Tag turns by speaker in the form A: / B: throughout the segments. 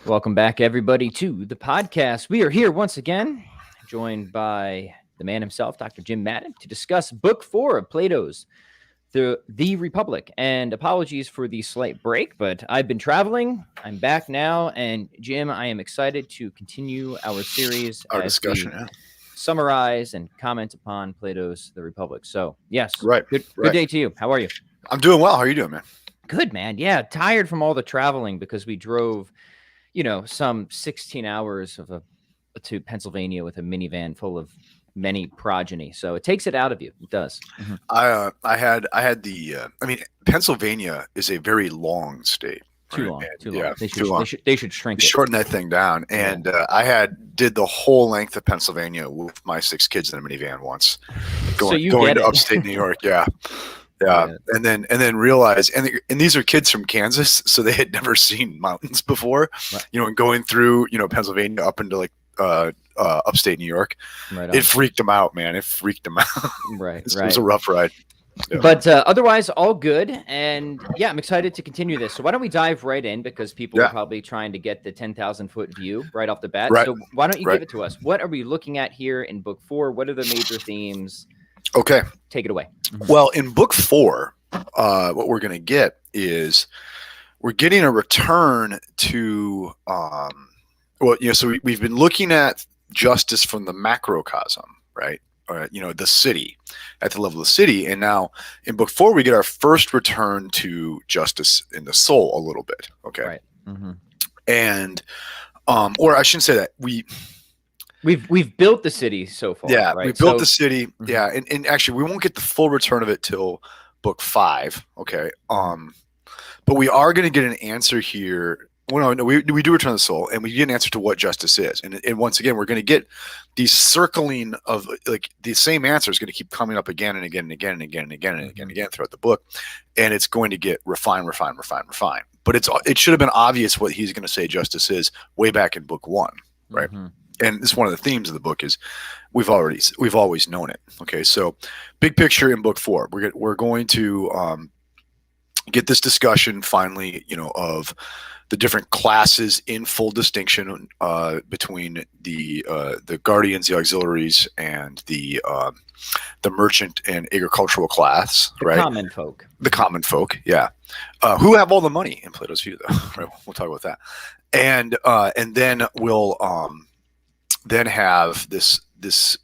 A: Welcome back, everybody, to the podcast. We are here once again, joined by the man himself, Dr. Jim Madden, to discuss Book 4 of Plato's The Republic. And apologies for the slight break, but I've been traveling. I'm back now. And Jim, I am excited to continue our series,
B: our discussion,
A: summarize and comment upon Plato's The Republic. So, yes, good day to you. How are you?
B: I'm doing well. How are you doing, man?
A: Good, man. Yeah, tired from all the traveling because we drove some 16 hours to Pennsylvania with a minivan full of many progeny. So it takes it out of you. It does.
B: Mm-hmm. I mean, Pennsylvania is a very long state.
A: Too long. They should shrink it.
B: Shorten that thing down. And I did the whole length of Pennsylvania with my 6 kids in a minivan once, going to upstate New York. Yeah. Yeah, and then realize, and these are kids from Kansas, so they had never seen mountains before, right. And going through, Pennsylvania up into like upstate New York, it freaked them out, man. It freaked them out.
A: Right,
B: It was a rough ride.
A: Yeah. But otherwise, all good. And yeah, I'm excited to continue this. So why don't we dive right in, because people are probably trying to get the 10,000-foot view right off the bat. Right. So why don't you give it to us? What are we looking at here in Book 4? What are the major themes?
B: Okay.
A: Take it away.
B: Well, in Book 4, what we're going to get is we're getting a return to, so we've been looking at justice from the macrocosm, right? The city, at the level of the city. And now in Book 4, we get our first return to justice in the soul a little bit. Okay.
A: Right. Mm-hmm.
B: And, or I shouldn't say that.
A: We've built the city so far.
B: Yeah,
A: right?
B: We built the city. Mm-hmm. Yeah, and actually, we won't get the full return of it till Book 5. Okay. But we are going to get an answer here. Well, no, we do return the soul, and we get an answer to what justice is. And once again, we're going to get these circling of like the same answer is going to keep coming up again and again and again and again and again and again and again throughout the book, and it's going to get refined. But it should have been obvious what he's going to say justice is way back in Book 1, right? Mm-hmm. And this is one of the themes of the book is we've always known it. Okay, so big picture in Book 4, we're going to get this discussion finally, of the different classes in full distinction between the guardians, the auxiliaries, and the merchant and agricultural class, right?
A: Common folk.
B: The common folk, yeah, who have all the money in Plato's view, though. Right? We'll talk about that, and then we'll then have this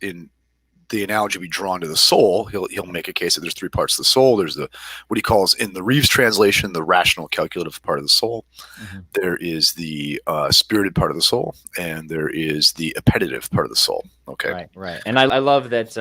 B: in the analogy be drawn to the soul. He'll make a case that there's 3 parts of the soul. There's what he calls in the Reeves translation the rational calculative part of the soul. Mm-hmm. There is the spirited part of the soul, and there is the appetitive part of the soul. Okay,
A: right. And I love that.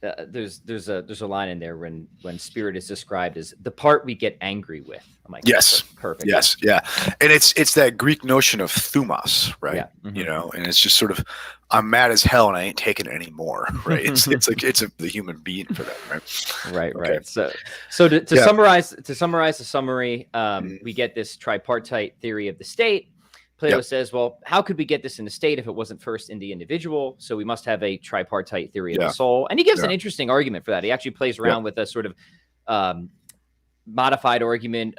A: There's a line in there when spirit is described as the part we get angry with. I'm like,
B: yes,
A: perfect.
B: Yes, yeah, and it's that Greek notion of thumos, right? Yeah. Mm-hmm. And it's just sort of I'm mad as hell and I ain't taking it anymore, right? It's like the human being for that, right?
A: Right. So to summarize the summary, we get this tripartite theory of the state. Plato says, well, how could we get this in the state if it wasn't first in the individual? So we must have a tripartite theory of the soul. And he gives an interesting argument for that. He actually plays around with a sort of modified argument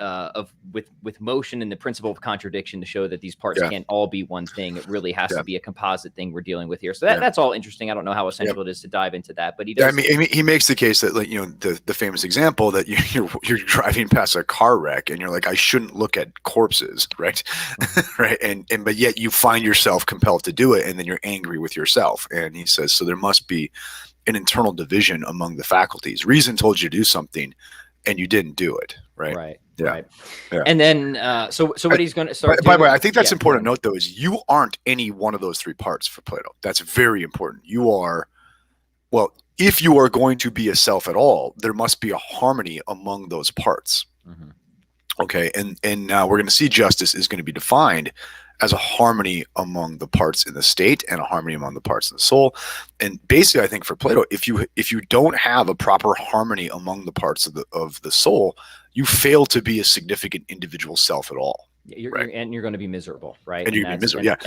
A: with motion and the principle of contradiction to show that these parts can't all be one thing. It really has to be a composite thing we're dealing with here. So that's all interesting. I don't know how essential it is to dive into that, but he does.
B: I mean, he makes the case that, like, the famous example that you're driving past a car wreck and you're like, I shouldn't look at corpses, right? Mm-hmm. Right. But yet you find yourself compelled to do it, and then you're angry with yourself. And he says, so there must be an internal division among the faculties. Reason told you to do something, and you didn't do it, right?
A: Right.
B: Yeah.
A: Right. Yeah. And then, so what he's going to start.
B: By the way, I think that's important to note, though, is you aren't any one of those 3 parts for Plato. That's very important. You are, well, if you are going to be a self at all, there must be a harmony among those parts. Mm-hmm. Okay. And now we're going to see justice is going to be defined as a harmony among the parts in the state and a harmony among the parts in the soul. And basically, I think for Plato, if you don't have a proper harmony among the parts of the soul, you fail to be a significant individual self at all.
A: You're going to be miserable, right?
B: And you're going to be miserable,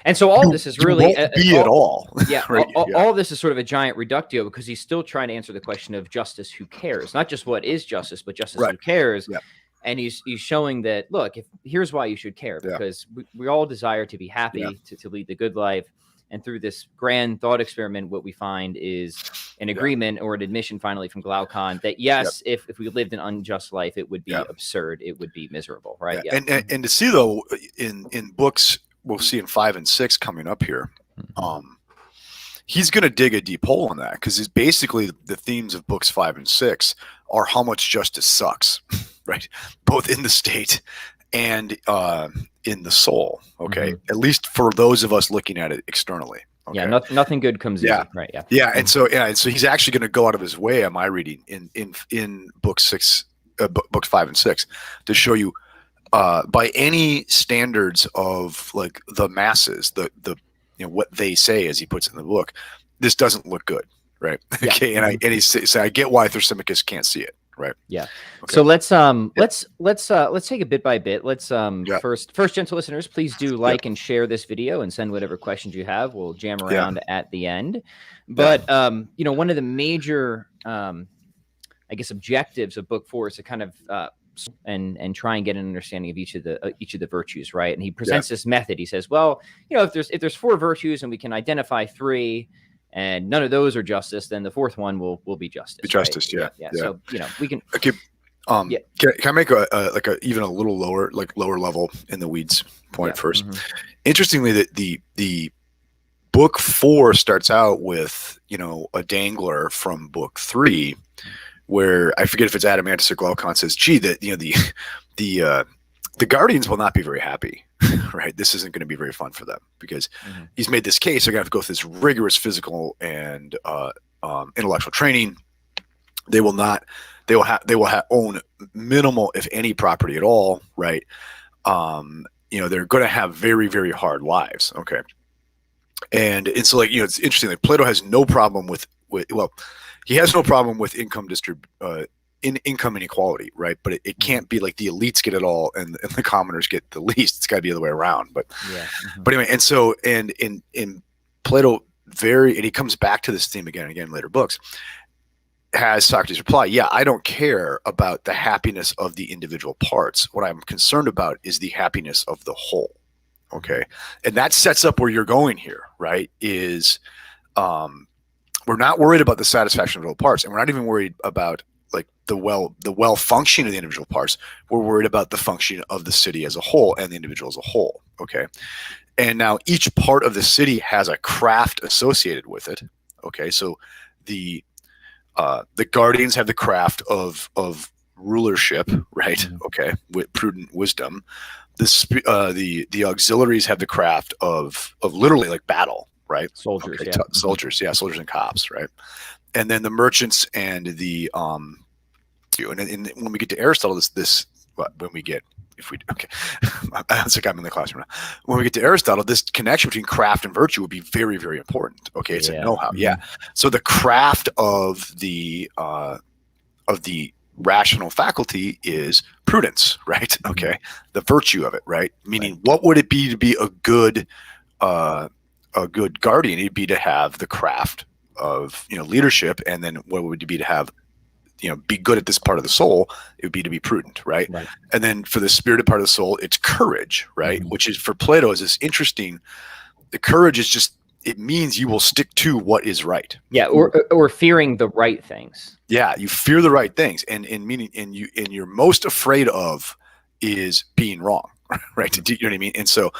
A: And so all this is really
B: won't be at all.
A: Yeah, right? All of this is sort of a giant reductio, because he's still trying to answer the question of justice who cares, not just what is justice, but justice who cares.
B: Yeah.
A: And he's showing that, look, here's why you should care, because we all desire to be happy, to lead the good life. And through this grand thought experiment, what we find is an agreement or an admission finally from Glaucon that, yes, if we lived an unjust life, it would be absurd. It would be miserable. Right.
B: Yeah. And to see, though, in books, we'll see in 5 and 6 coming up here, he's going to dig a deep hole on that, because it's basically the themes of books 5 and 6 are how much justice sucks, right? Both in the state and in the soul. Okay. At least for those of us looking at it externally. Okay?
A: Yeah. Nothing good comes easy. Right. Yeah.
B: Yeah. And so he's actually going to go out of his way, am I reading in book 6, books 5 and 6, to show you by any standards of like the masses, the what they say, as he puts it in the book, this doesn't look good, right?
A: Yeah.
B: Okay, and he says, I get why Thrasymachus can't see it, right?
A: Yeah. Okay. So let's take it bit by bit. Let's first, gentle listeners, please do like and share this video and send whatever questions you have. We'll jam around at the end. But one of the major I guess objectives of book 4 is to kind of and try and get an understanding of each of the virtues, right? And he presents this method. He says, well, if there's 4 virtues and we can identify 3 and none of those are justice, then the 4th one will be justice.
B: Justice,
A: right? Yeah. So we can.
B: Okay. Can I make a even a little lower level in the weeds point first? Interestingly, that the book 4 starts out with a dangler from book 3. Where I forget if it's Adamantus or Glaucon says, gee, that the Guardians will not be very happy, right? This isn't going to be very fun for them, because he's made this case. They're going to have to go through this rigorous physical and intellectual training. They will own minimal, if any, property at all, right? They're going to have very, very hard lives. Okay. And so it's interesting. Like Plato has no problem with he has no problem with income income inequality, right? But it can't be like the elites get it all and the commoners get the least. It's got to be the other way around. But but anyway, and so in Plato, and he comes back to this theme again and again in later books, has Socrates reply, I don't care about the happiness of the individual parts. What I'm concerned about is the happiness of the whole. Okay, and that sets up where you're going here, right? Is we're not worried about the satisfaction of all parts, and we're not even worried about like the well functioning of the individual parts. We're worried about the function of the city as a whole and the individual as a whole. Okay, and now each part of the city has a craft associated with it. Okay, so the guardians have the craft of rulership, right? Okay, with prudent wisdom. The auxiliaries have the craft of literally like battle. Right, soldiers, soldiers and cops, right, and then the merchants and the and when we get to Aristotle, I think I'm in the classroom now. When we get to Aristotle, this connection between craft and virtue would be very, very important. Okay, it's a know-how. So the craft of the rational faculty is prudence, right? Okay, the virtue of it, right? Meaning, what would it be to be a good guardian? It'd be to have the craft of leadership, and then what would it be to have be good at this part of the soul? It would be to be prudent, right? And then for the spirited part of the soul, it's courage, right? Which is for Plato is this interesting. The courage is just, it means you will stick to what is right.
A: Yeah, or fearing the right things.
B: Yeah, you fear the right things, and you're most afraid of is being wrong, right? You know what I mean? And so,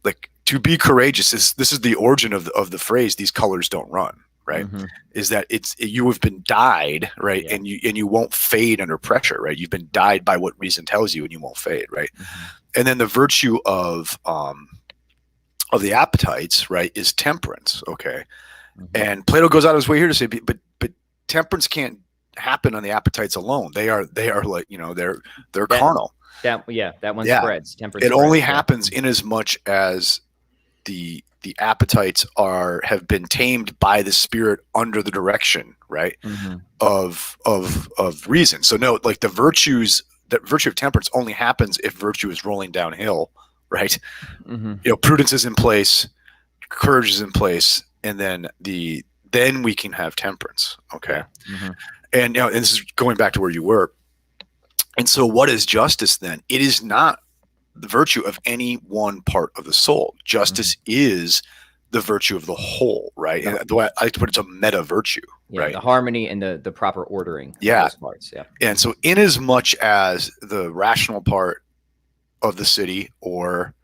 B: like, to be courageous this is the origin of the phrase "these colors don't run." Right? Is that you have been dyed, right? And you won't fade under pressure, right? You've been dyed by what reason tells you, and you won't fade, right? And then the virtue of the appetites, right, is temperance. Okay, and Plato goes out of his way here to say, but temperance can't happen on the appetites alone. They are like they're carnal.
A: That one spreads. Temperance.
B: It only happens in as much as the appetites have been tamed by the spirit under the direction, right, of reason. So no, like the virtue of temperance only happens if virtue is rolling downhill, right? Prudence is in place, courage is in place, and then we can have temperance. Okay, and and this is going back to where you were. And so what is justice then? It is not the virtue of any one part of the soul. Justice is the virtue of the whole, right? And the way I like to put it's a meta virtue, right?
A: The harmony and the proper ordering of those parts. Yeah.
B: And so in as much as the rational part of the city or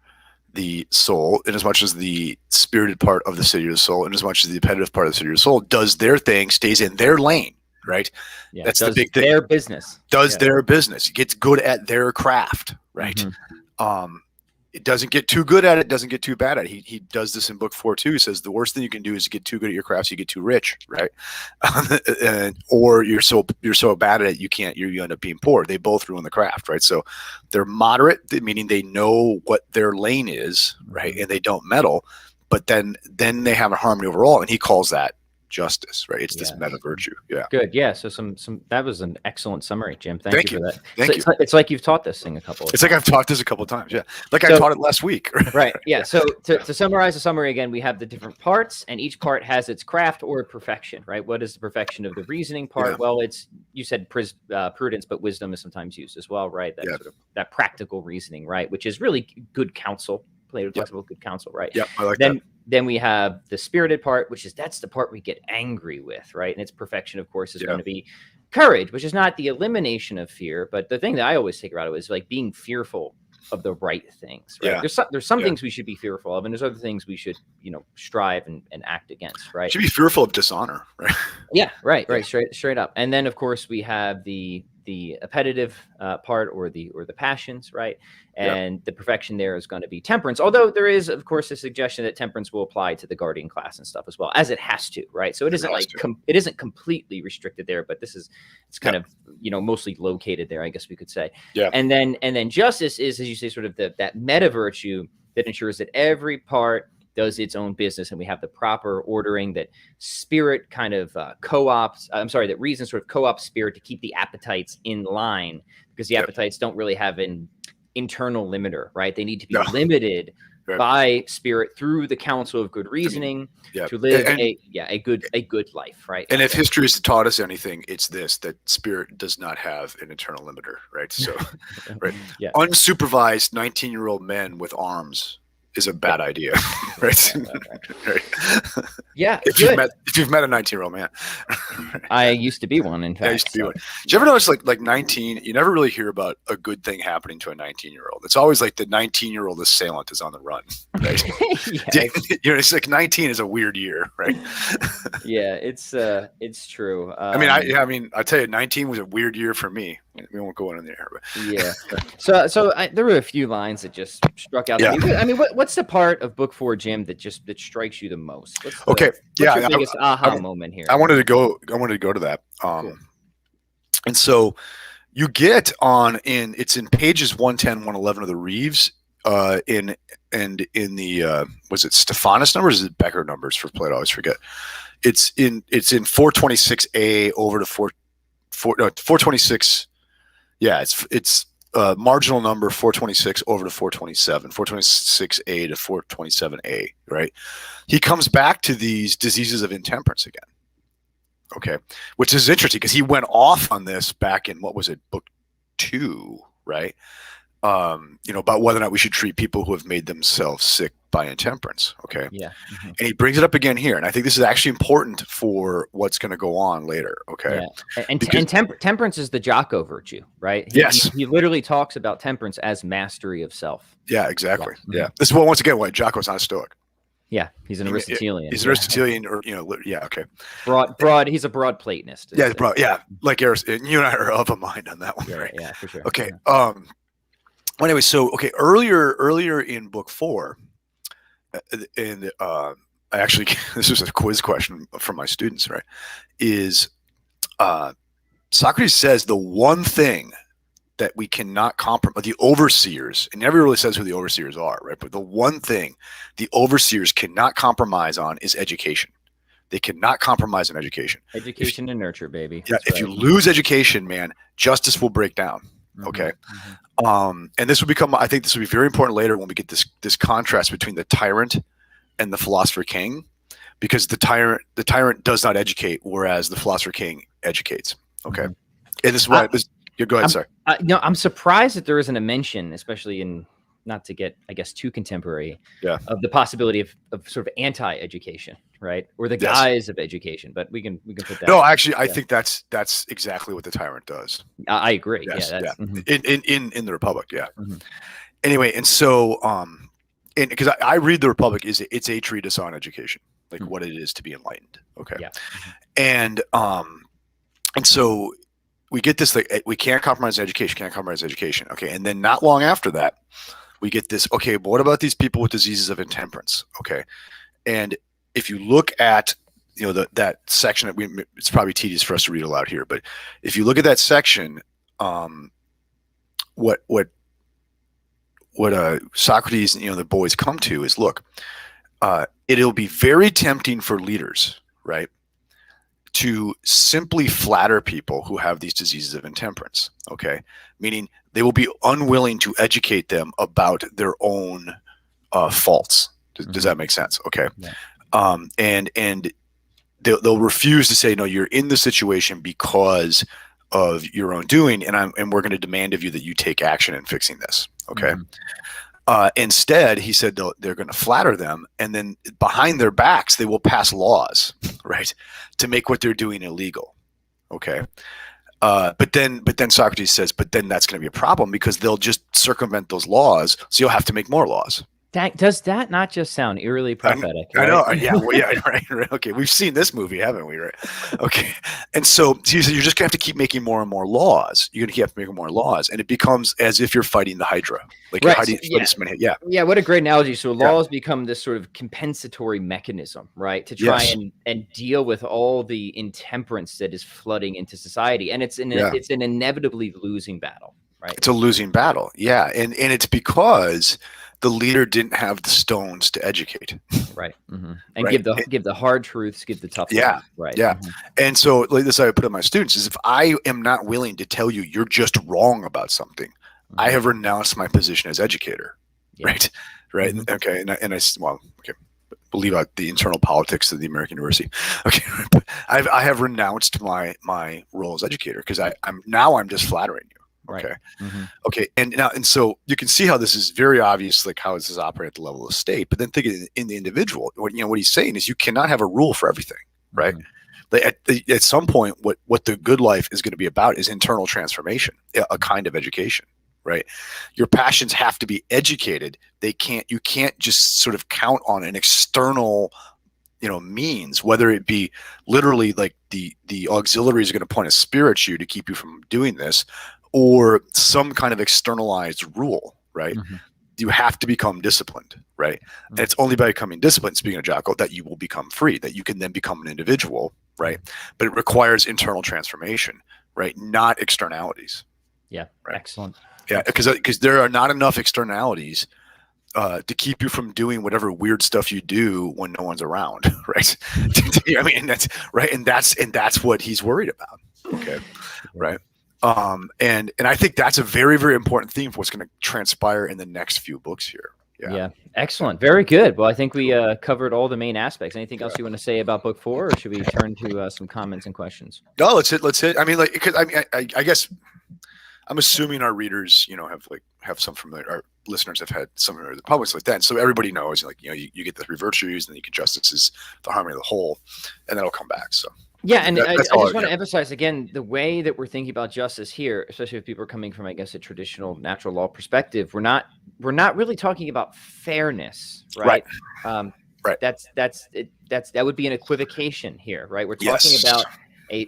B: the soul, in as much as the spirited part of the city or the soul, in as much as the appetitive part of the city or the soul does their thing, stays in their lane, right?
A: Yeah,
B: that's the big thing.
A: Their business.
B: Does their business. Gets good at their craft, right? It doesn't get too good at it, doesn't get too bad at it. He does this in book 4 too. He says the worst thing you can do is get too good at your craft, so you get too rich, right? Or you're so bad at it you end up being poor. They both ruin the craft, right? So they're moderate, meaning they know what their lane is, right? And they don't meddle, but then they have a harmony overall, and he calls that justice, right? It's this meta virtue. Yeah.
A: Good. Yeah. So some that was an excellent summary, Jim. Thank you for that.
B: Thank you.
A: It's like you've taught this thing a couple of times.
B: It's like I've taught this a couple of times. Yeah. Like I taught it last week.
A: Right. Yeah. So to summarize the summary again, we have the different parts, and each part has its craft or perfection, right? What is the perfection of the reasoning part? Yeah. Well, you said prudence, but wisdom is sometimes used as well, right? That sort of that practical reasoning, right? Which is really good counsel. Plato talks about good counsel, right?
B: Yeah, I like that.
A: Then we have the spirited part, that's the part we get angry with, right? And its perfection, of course, is going to be courage, which is not the elimination of fear, but the thing that I always take about it is like being fearful of the right things, right? Yeah. There's some things we should be fearful of, and there's other things we should, strive and act against, right?
B: Should be fearful of dishonor, right?
A: Yeah, right. Straight up. And then, of course, we have the appetitive part or the passions, right? And the perfection there is going to be temperance, although there is, of course, a suggestion that temperance will apply to the guardian class and stuff as well, as it has to, right? So it isn't it isn't completely restricted there, but it's kind of mostly located there, I guess we could say.
B: Yeah.
A: And then justice is, as you say, sort of that meta virtue that ensures that every part does its own business, and we have the proper ordering, that spirit kind of that reason sort of co-ops spirit to keep the appetites in line, because the appetites don't really have an internal limiter, right? They need to be limited by spirit through the counsel of good reasoning to live a good life, right?
B: And if history has taught us anything, it's this: that spirit does not have an internal limiter, right? So, right, unsupervised 19-year-old men with arms is a bad idea, right? Right.
A: Yeah.
B: If you've met a 19-year-old man.
A: I used to be one, in fact.
B: I used to be one. Did you ever notice like 19, you never really hear about a good thing happening to a 19-year-old. It's always like the 19-year-old assailant is on the run, right? It's like 19 is a weird year, right?
A: Yeah, it's true.
B: I mean, I tell you, 19 was a weird year for me. We won't go in there, but
A: yeah. So there were a few lines that just struck out. To me. I mean, what's the part of book 4, Jim, that strikes you the most? What's your biggest aha moment here?
B: I wanted to go to that. Cool. And so you get it's in pages 110, 111 of the Reeves, in the was it Stephanus numbers? Or is it Becker numbers for Plato? I always forget. It's in 426a over to 426. Yeah, it's marginal number 426 over to 427, 426a to 427a, right? He comes back to these diseases of intemperance again. Okay, which is interesting because he went off on this back in, what was it, book 2, right? About whether or not we should treat people who have made themselves sick by intemperance. Okay.
A: Yeah.
B: Mm-hmm. And he brings it up again here, and I think this is actually important for what's going to go on later. Okay.
A: Yeah. And temperance is the Jocko virtue, right?
B: Yes.
A: He literally talks about temperance as mastery of self.
B: Yeah, exactly. Yeah. This is once again why Jocko's not a Stoic.
A: Yeah, he's an Aristotelian.
B: He's an Aristotelian, or okay.
A: Broad. He's a broad Platonist.
B: Yeah, broad. Yeah, like Aristotle. You and I are of a mind on that one, right?
A: Yeah, for sure.
B: Okay.
A: Yeah.
B: Well, anyway, so earlier in book 4, and I actually this was a quiz question from my students, right? Is Socrates says the one thing that we cannot compromise, the overseers, and never really says who the overseers are, right? But the one thing the overseers cannot compromise on is education. They cannot compromise on education.
A: Education and nurture, baby.
B: Yeah, if you lose education, man, justice will break down.
A: Mm-hmm.
B: Okay. Mm-hmm. And this will become, I think this will be very important later when we get this contrast between the tyrant and the philosopher king, because the tyrant does not educate, whereas the philosopher king educates. Okay. Mm-hmm. And this is why You go ahead, sir.
A: No, I'm surprised that there isn't a mention, especially in, not to get, I guess, too contemporary, of the possibility of sort of anti-education, right? Or the guise of education. But we can put that.
B: No, actually, I think that's exactly what the tyrant does.
A: I agree.
B: Yes,
A: yeah.
B: In the Republic, yeah.
A: Mm-hmm.
B: Anyway, and so and because I read the Republic, it's a treatise on education, like what it is to be enlightened. Okay.
A: Yeah.
B: And so we get this, like, we can't compromise education. Okay. And then not long after that, we get this, okay, but what about these people with diseases of intemperance? Okay. And if you look at, that section that it's probably tedious for us to read aloud here, but if you look at that section, what Socrates, the boys come to is, look, it'll be very tempting for leaders, right, to simply flatter people who have these diseases of intemperance. Okay, meaning they will be unwilling to educate them about their own faults. Does that make sense? Okay, and they'll refuse to say, no, you're in the situation because of your own doing, and we're going to demand of you that you take action in fixing this. Okay. Instead, he said they're going to flatter them, and then behind their backs, they will pass laws, right, to make what they're doing illegal. Okay. But then Socrates says, but then that's going to be a problem because they'll just circumvent those laws. So you'll have to make more laws.
A: Does that not just sound eerily prophetic?
B: I know. Yeah. Well, yeah. Right. Okay. We've seen this movie, haven't we? Right. Okay. And so you're just gonna have to keep making more and more laws. You're gonna keep making more laws, and it becomes as if you're fighting the Hydra. Like,
A: right.
B: How do you
A: Yeah. Yeah. What a great analogy. So laws become this sort of compensatory mechanism, right, to try and deal with all the intemperance that is flooding into society, and it's an inevitably losing battle. Right.
B: It's a losing battle. Yeah. And it's because the leader didn't have the stones to educate.
A: Right. And give the hard truths, give the tough
B: ones.
A: Right.
B: Yeah. And so, like this, I put on my students is, if I am not willing to tell you you're just wrong about something, I have renounced my position as educator. Right. Right. Okay. And I leave out the internal politics of the American University. Okay. But I have renounced my role as educator because I'm just flattering you. Okay.
A: Right.
B: Okay. And so you can see how this is very obvious, like how does this operate at the level of the state, but then think in the individual, what he's saying is you cannot have a rule for everything, right? At some point, what the good life is going to be about is internal transformation, a kind of education, right? Your passions have to be educated. You can't just sort of count on an external, means, whether it be literally like the auxiliaries are going to point a spear at you to keep you from doing this, or some kind of externalized rule, right? You have to become disciplined, right? And it's only by becoming disciplined, speaking of Jocko, that you will become free, that you can then become an individual, right? But it requires internal transformation, right? Not externalities.
A: Yeah, right? Excellent.
B: Yeah, because there are not enough externalities to keep you from doing whatever weird stuff you do when no one's around, right? I mean, that's right, and that's what he's worried about. Okay, right. And I think that's a very, very important theme for what's going to transpire in the next few books here.
A: Yeah. Excellent. Very good. Well, I think we covered all the main aspects. Anything else you want to say about book 4, or should we turn to some comments and questions?
B: No, let's hit. I mean, like, because I guess I'm assuming our readers, have some familiar, our listeners have had some of the publics like that. And so everybody knows, like, you get the 3 virtues, and then you get justice is the harmony of the whole, and that'll come back. So.
A: Yeah, and I just want to emphasize again the way that we're thinking about justice here, especially if people are coming from, I guess, a traditional natural law perspective. We're not really talking about fairness, right?
B: Right.
A: That would be an equivocation here, right? We're talking about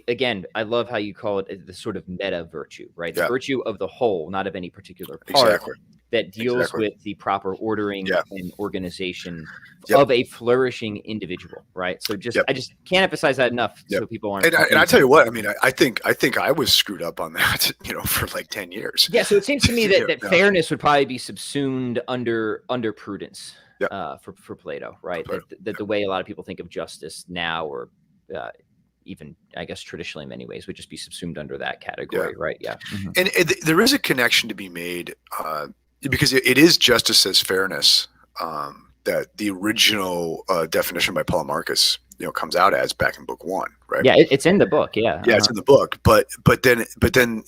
A: again, I love how you call it the sort of meta virtue, right? The virtue of the whole, not of any particular part. That deals with the proper ordering and organization of a flourishing individual, right? So I just can't emphasize that enough, so people aren't.
B: And I tell you what, I mean, I think I was screwed up on that, for like 10 years.
A: Yeah, so it seems to me that fairness would probably be subsumed under prudence for Plato, right? That the way a lot of people think of justice now, or even, I guess, traditionally in many ways, would just be subsumed under that category, right? Yeah.
B: And there is a connection to be made. Because it is justice as fairness, that the original definition by Polemarchus comes out as back in book 1, right?
A: Yeah, it's in the book. Yeah.
B: Yeah, it's in the book, but then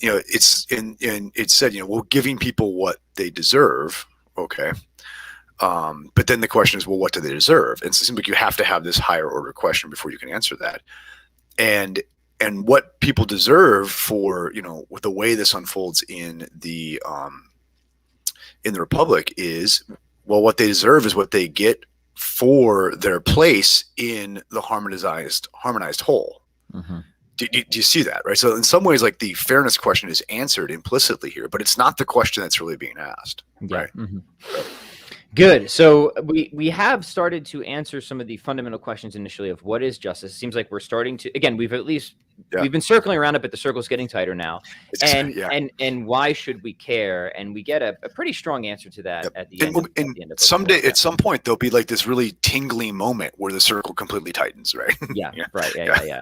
B: it's it said, well, giving people what they deserve, okay. But then the question is, well, what do they deserve? And so it seems like you have to have this higher order question before you can answer that. And what people deserve for, with the way this unfolds in the Republic is, well, what they deserve is what they get for their place in the harmonized whole.
A: Mm-hmm.
B: Do you see that, right? So in some ways, like, the fairness question is answered implicitly here, but it's not the question that's really being asked.
A: Yeah.
B: Right.
A: Mm-hmm. Good. So we have started to answer some of the fundamental questions initially of what is justice. It seems like we're starting to, again, we've been circling around it, but the circle's getting tighter now. And why should we care? And we get a pretty strong answer to that at the end.
B: Someday, at some point, there'll be like this really tingly moment where the circle completely tightens, right?
A: Yeah. Right. Yeah.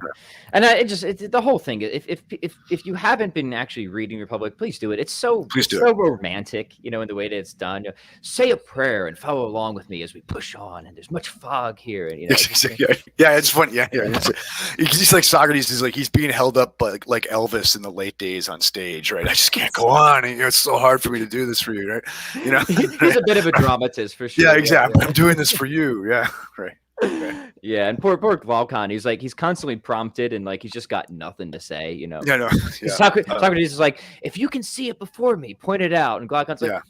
A: And it's the whole thing. If you haven't been actually reading Republic, please do it. It's so romantic, in the way that it's done. Say a prayer and follow along with me as we push on. And there's much fog here. And,
B: it's funny. Yeah. He's like Socrates. He's being held up by like Elvis in the late days on stage, right? I just can't go on. And, it's so hard for me to do this for you, right?
A: He's a bit of a dramatist for sure.
B: Yeah, exactly. I'm doing this for you. Yeah, right. Okay.
A: Yeah, and poor Vulcan, he's constantly prompted and he's just got nothing to say,
B: Yeah.
A: Socrates is like, if you can see it before me, point it out. And Glaucon's like,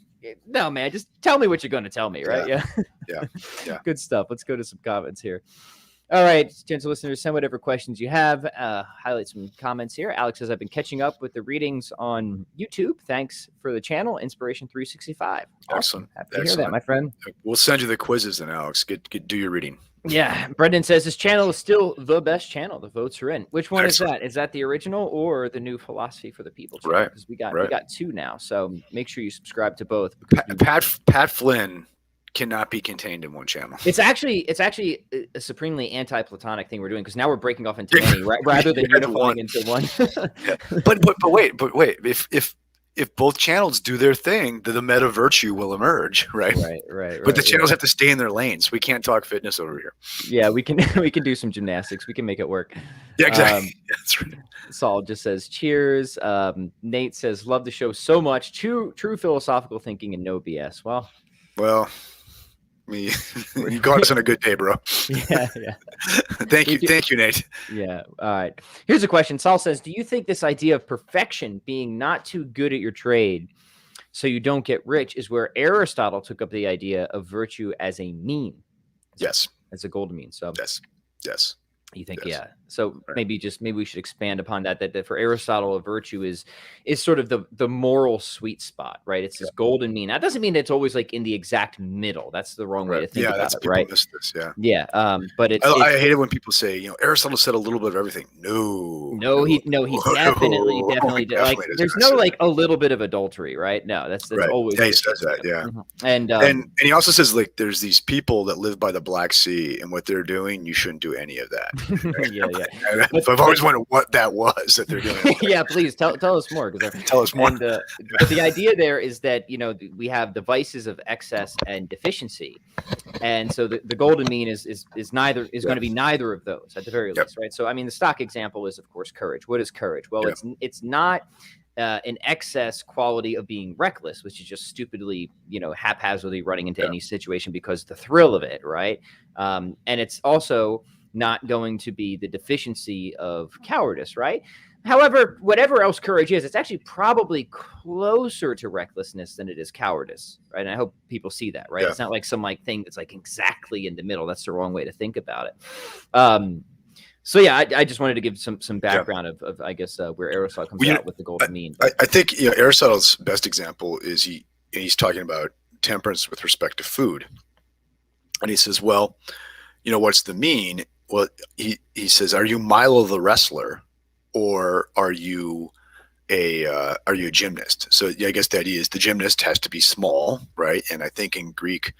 A: no, man, just tell me what you're going to tell me, right?
B: Yeah.
A: Good stuff. Let's go to some comments here. All right, gentle listeners, send whatever questions you have. Highlight some comments here. Alex says, I've been catching up with the readings on YouTube. Thanks for the channel, Inspiration 365. Awesome.
B: Excellent.
A: Happy to hear that, my friend.
B: We'll send you the quizzes then, Alex. Do your reading.
A: Yeah. Brendan says this channel is still the best channel. The votes are in. Which one is that? Is that the original or the new Philosophy for the People channel?
B: Right.
A: Because we got two now. So make sure you subscribe to both.
B: Pat Flynn cannot be contained in one channel.
A: It's actually a supremely anti-Platonic thing we're doing, because now we're breaking off into many rather than unifying into one.
B: But wait. If both channels do their thing, the meta virtue will emerge, right?
A: Right.
B: But the channels have to stay in their lanes. We can't talk fitness over here.
A: Yeah, we can do some gymnastics. We can make it work.
B: Yeah, exactly. That's right.
A: Saul just says cheers. Nate says love the show so much. True philosophical thinking and no BS. Well,
B: you got us on a good day, bro.
A: Yeah.
B: Thank you, Nate.
A: Yeah. All right. Here's a question. Saul says, do you think this idea of perfection, being not too good at your trade so you don't get rich, is where Aristotle took up the idea of virtue as a mean?
B: Yes.
A: As a golden mean. So
B: yes.
A: You think,
B: yes.
A: Yeah. So maybe we should expand upon that for Aristotle, a virtue is sort of the moral sweet spot, right? It's this golden mean. That doesn't mean it's always in the exact middle. That's the wrong way to think about it, right?
B: Miss this,
A: Yeah. But
B: I hate it when people say, Aristotle said a little bit of everything. No,
A: he definitely did. There's no a little bit of adultery, right? No, that's right. Always.
B: Yeah, he says that. Yeah.
A: Mm-hmm. And
B: he also says there's these people that live by the Black Sea, and what they're doing, you shouldn't do any of that.
A: Yeah.
B: I've always wondered what that was that they're doing.
A: Yeah, please tell us more.
B: Tell us more.
A: And, but the idea there is that we have the vices of excess and deficiency, and so the golden mean is going to be neither of those at the very least, right? So the stock example is of course courage. What is courage? Well, it's not an excess quality of being reckless, which is just stupidly haphazardly running into any situation because the thrill of it, right? And it's also not going to be the deficiency of cowardice, right? However, whatever else courage is, it's actually probably closer to recklessness than it is cowardice, right? And I hope people see that, right? Yeah. It's not some thing that's exactly in the middle. That's the wrong way to think about it. So yeah, I just wanted to give some background of I guess where Aristotle comes out with the golden mean.
B: I think Aristotle's best example is he's talking about temperance with respect to food, and he says, well, what's the mean? Well, he says, are you Milo the wrestler, or are you a gymnast? So I guess the idea is the gymnast has to be small, right? And I think in Greek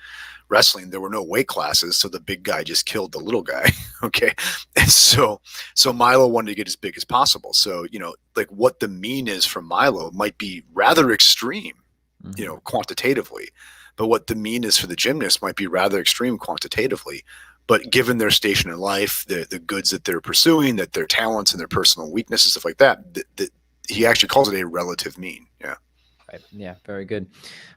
B: wrestling there were no weight classes, so the big guy just killed the little guy. Okay, and so Milo wanted to get as big as possible. So what the mean is for Milo might be rather extreme, quantitatively, but what the mean is for the gymnast might be rather extreme quantitatively. but given their station in life, the goods that they're pursuing, that their talents and their personal weaknesses, stuff like that, he actually calls it a relative mean. Yeah.
A: Right. Yeah. Very good.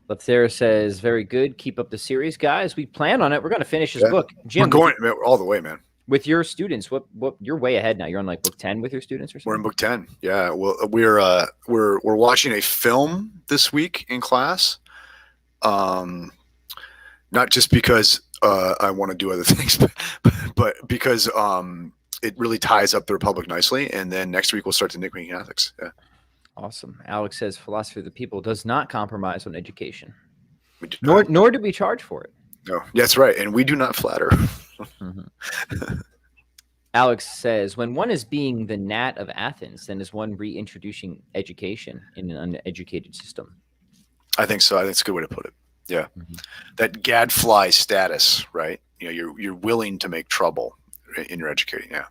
A: Lefthera says, very good. Keep up the series, guys. We plan on it. We're going to finish this book. Jim,
B: we're going all the way, man.
A: With your students, what you're way ahead now. You're on like book 10 with your students or something?
B: We're in book 10. Yeah. Well, we're watching a film this week in class. Not just because I want to do other things, but because it really ties up the Republic nicely. And then next week we'll start the Nitpicking Ethics. Yeah.
A: Awesome. Alex says philosophy of the people does not compromise on education.
B: Nor
A: do we charge for it.
B: No, that's right. And we do not flatter.
A: Alex says, when one is being the gnat of Athens, then is one reintroducing education in an uneducated system?
B: I think so. I think it's a good way to put it. Yeah. That gadfly status, right? You're willing to make trouble in your educating. Yeah.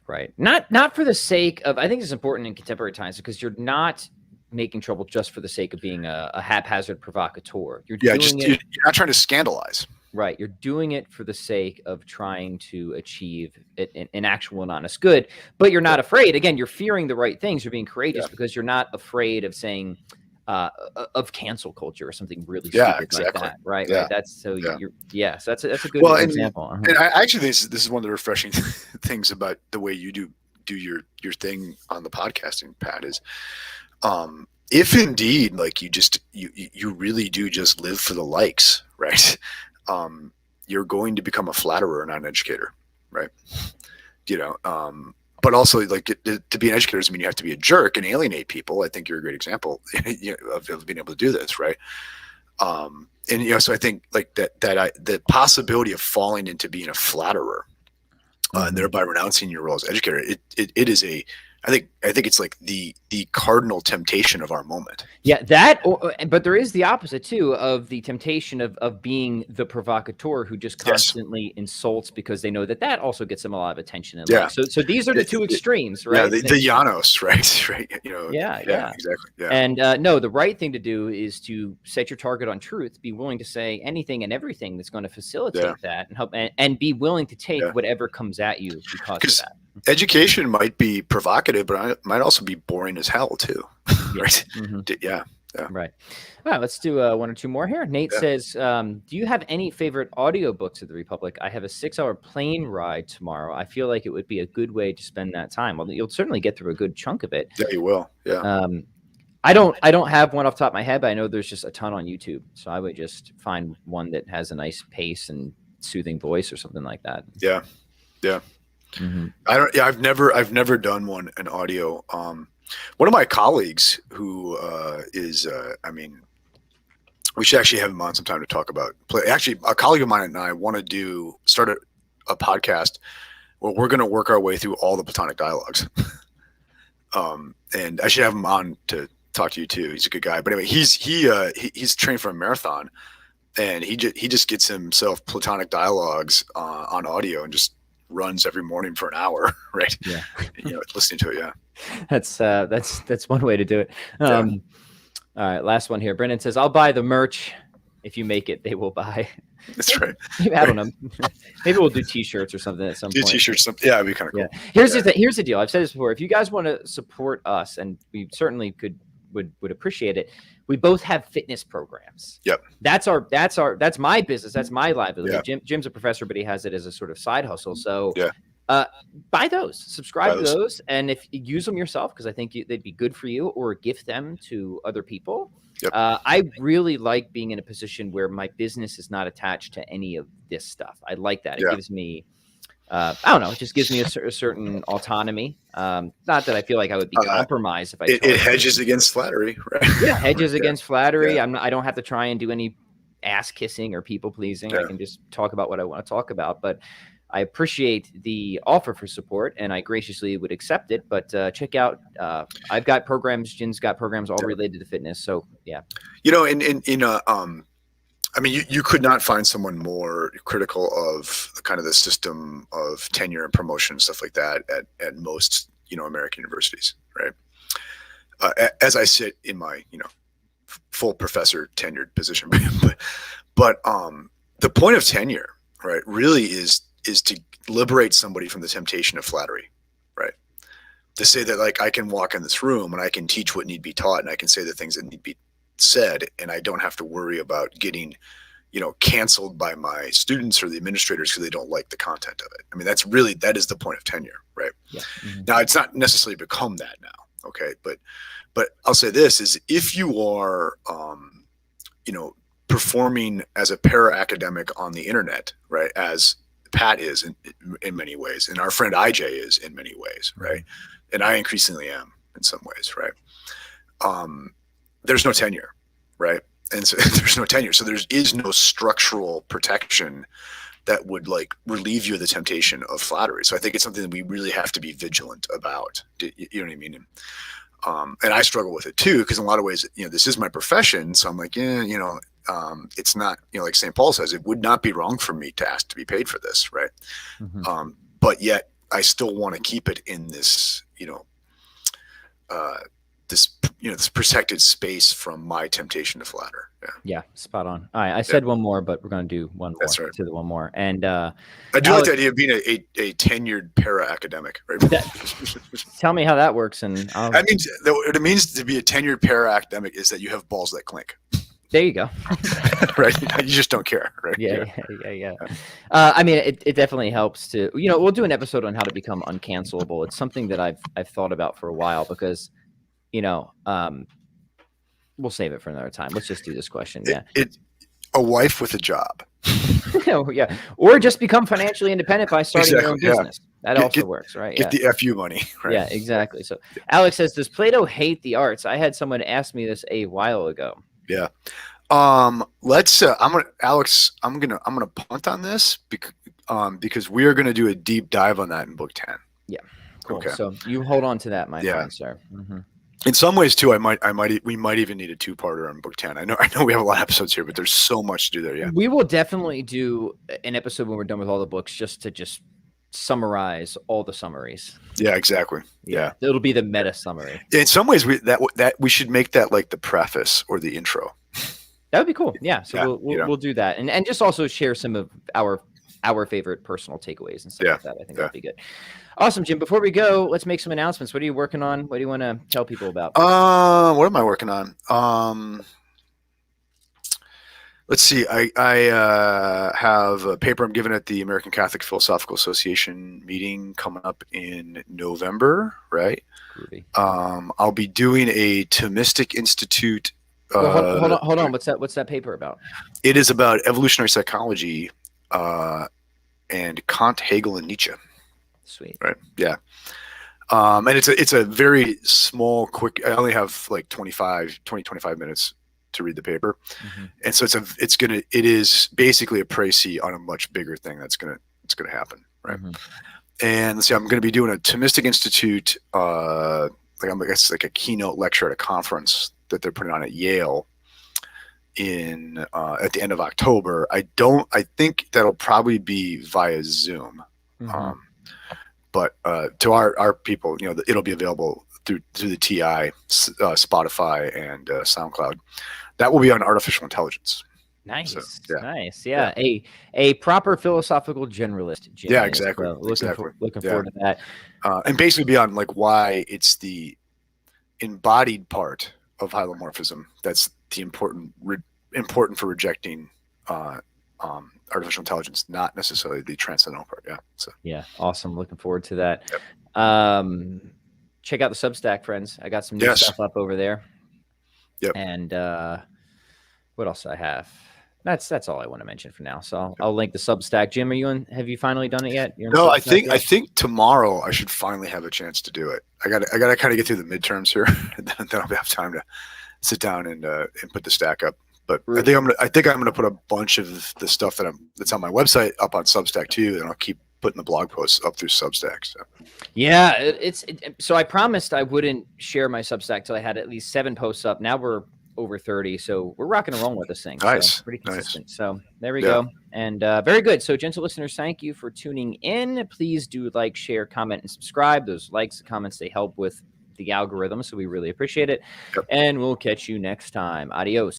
A: Right. Not for the sake of, I think it's important in contemporary times because you're not making trouble just for the sake of being a haphazard provocateur. You're
B: not trying to scandalize.
A: Right. You're doing it for the sake of trying to achieve an actual and honest good, but you're not afraid. Again, you're fearing the right things. You're being courageous because you're not afraid of saying, of cancel culture or something really stupid like that. Right.
B: Yeah.
A: Right. That's so
B: yeah.
A: So that's a good example.
B: And I actually think this is one of the refreshing things about the way you do your thing on the podcasting, Pat, is if indeed like you really do just live for the likes, right? You're going to become a flatterer, not an educator, right? But also like to be an educator doesn't mean you have to be a jerk and alienate people. I think you're a great example of being able to do this, right? So I think like the possibility of falling into being a flatterer and thereby renouncing your role as educator, it is I think it's like the cardinal temptation of our moment.
A: Yeah, but there is the opposite too of the temptation of being the provocateur who just constantly insults because they know that also gets them a lot of attention. So these are the two extremes, right?
B: Yeah, the Janos, right? Right.
A: Yeah,
B: exactly. Yeah.
A: And no, the right thing to do is to set your target on truth. Be willing to say anything and everything that's going to facilitate that and help, and be willing to take whatever comes at you because of that.
B: Education might be provocative, but it might also be boring as hell too. Right? Yeah.
A: Right. All right. Let's do one or two more here. Nate says, do you have any favorite audiobooks of the Republic? I have a 6-hour plane ride tomorrow. I feel like it would be a good way to spend that time. Well, you'll certainly get through a good chunk of it.
B: Yeah, you will. Yeah.
A: I don't have one off the top of my head, but I know there's just a ton on YouTube. So I would just find one that has a nice pace and soothing voice or something like that.
B: Yeah. Yeah. I've never done an audio. One of my colleagues who we should actually have him on sometime to talk about actually a colleague of mine and I want to start a podcast where we're going to work our way through all the Platonic dialogues. And I should have him on to talk to you too. He's a good guy, but anyway, he's trained for a marathon and he just gets himself Platonic dialogues on audio and just runs every morning for an hour, right?
A: Yeah.
B: Listening to it. Yeah.
A: That's one way to do it. All right. Last one here. Brendan says, I'll buy the merch. If you make it, they will buy.
B: That's right.
A: I don't know. Maybe we'll do t-shirts or something at some point.
B: T-shirts. Yeah. It'd be kind of cool.
A: Yeah. Here's the deal. I've said this before. If you guys want to support us, and we certainly would appreciate it. We both have fitness programs.
B: Yep.
A: That's my business. That's my livelihood. Yeah. Jim's a professor, but he has it as a sort of side hustle. So buy those, subscribe to those. And if you use them yourself, because I think they'd be good for you, or gift them to other people.
B: Yep.
A: I really like being in a position where my business is not attached to any of this stuff. I like that. It gives me, I don't know, it just gives me a certain autonomy. Not that I feel like I would be compromised if I.
B: It hedges against flattery, right?
A: Yeah, hedges against flattery. Yeah. I don't have to try and do any ass kissing or people pleasing. I can just talk about what I want to talk about. But I appreciate the offer for support, and I graciously would accept it. But check out, I've got programs. Jin's got programs all related to fitness. So yeah,
B: you could not find someone more critical of kind of the system of tenure and promotion and stuff like that at most, American universities, right? As I sit in my, full professor tenured position, but the point of tenure, right, really is to liberate somebody from the temptation of flattery, right? To say that like I can walk in this room and I can teach what need to be taught and I can say the things that need to be said and I don't have to worry about getting, canceled by my students or the administrators because they don't like the content of it. I mean, that is the point of tenure, right?
A: Yeah. Mm-hmm.
B: Now it's not necessarily become that now. Okay. But I'll say this is if you are, performing as a para-academic on the internet, right? As Pat is in many ways, and our friend IJ is in many ways, right? And I increasingly am in some ways, right? There's no tenure, right? And so there's no tenure. So there is no structural protection that would like relieve you of the temptation of flattery. So I think it's something that we really have to be vigilant about. You know what I mean? And I struggle with it too, because in a lot of ways, this is my profession. So I'm like, it's not, like St. Paul says, it would not be wrong for me to ask to be paid for this, right?
A: Mm-hmm.
B: But yet I still want to keep it in this, this protected space from my temptation to flatter.
A: Yeah, spot on. All right, I said one more, but we're going to do one more.
B: That's right.
A: To the one more. And
B: I do like the idea of being a tenured para-academic, right?
A: Tell me how that works. And
B: that means what it means to be a tenured para-academic is that you have balls that clink.
A: There you go.
B: Right. You just don't care. Right.
A: Yeah. I mean, it definitely helps to, we'll do an episode on how to become uncancelable. It's something that I've thought about for a while because, we'll save it for another time. Let's just do this question. Yeah.
B: A wife with a job.
A: Yeah. Or just become financially independent by starting your own business. That also works, right?
B: Get the FU money. Right?
A: Yeah, exactly. So Alex says, does Plato hate the arts? I had someone ask me this a while ago.
B: Yeah. Alex, I'm gonna punt on this because we are gonna do a deep dive on that in book 10.
A: Yeah. Cool.
B: Okay.
A: So you hold on to that, my friend, sir. Mm-hmm.
B: In some ways too, we might even need a 2-parter on book 10. I know we have a lot of episodes here, but there's so much to do there. Yeah.
A: We will definitely do an episode when we're done with all the books, just to summarize all the summaries.
B: Yeah, exactly. Yeah.
A: It'll be the meta summary.
B: In some ways we should make that like the preface or the intro.
A: That would be cool. Yeah. So we'll do that. And just also share some of our favorite personal takeaways and stuff like that. I think that'd be good. Awesome, Jim. Before we go, let's make some announcements. What are you working on? What do you want to tell people about?
B: What am I working on? Let's see. I have a paper I'm giving at the American Catholic Philosophical Association meeting coming up in November, right?
A: Groovy.
B: I'll be doing a Thomistic Institute.
A: Hold on. What's that paper about?
B: It is about evolutionary psychology and Kant, Hegel, and Nietzsche.
A: Sweet.
B: Right. Yeah. And it's a very small, quick. I only have like 25 minutes to read the paper, and so it is basically a précis on a much bigger thing it's gonna happen, right? And let's see, I'm gonna be doing a Thomistic Institute, I guess like a keynote lecture at a conference that they're putting on at Yale in at the end of October. I think that'll probably be via Zoom. But to our people, it'll be available through the TI, Spotify, and SoundCloud. That will be on artificial intelligence.
A: Nice, nice. Yeah, a proper philosophical generalist. Jim.
B: Yeah, exactly.
A: So looking forward to that.
B: And basically beyond like why it's the embodied part of hylomorphism that's the important for rejecting artificial intelligence, not necessarily the transcendental part. Yeah.
A: Awesome. Looking forward to that. Yep. Check out the Substack, friends. I got some new stuff up over there.
B: Yep.
A: And what else I have? That's all I want to mention for now. So I'll link the Substack. Jim, have you finally done it yet?
B: No, I think tomorrow I should finally have a chance to do it. I got to kind of get through the midterms here, and then I'll have time to sit down and put the stack up. But I think I'm gonna put a bunch of the stuff that's on my website up on Substack too, and I'll keep putting the blog posts up through Substack. So.
A: Yeah, so I promised I wouldn't share my Substack till I had at least 7 posts up. Now we're over 30, so we're rocking and rolling with this thing.
B: Nice,
A: so pretty consistent. Nice. So there we go, and very good. So gentle listeners, thank you for tuning in. Please do like, share, comment, and subscribe. Those likes and comments, they help with the algorithm, so we really appreciate it. And we'll catch you next time. Adios.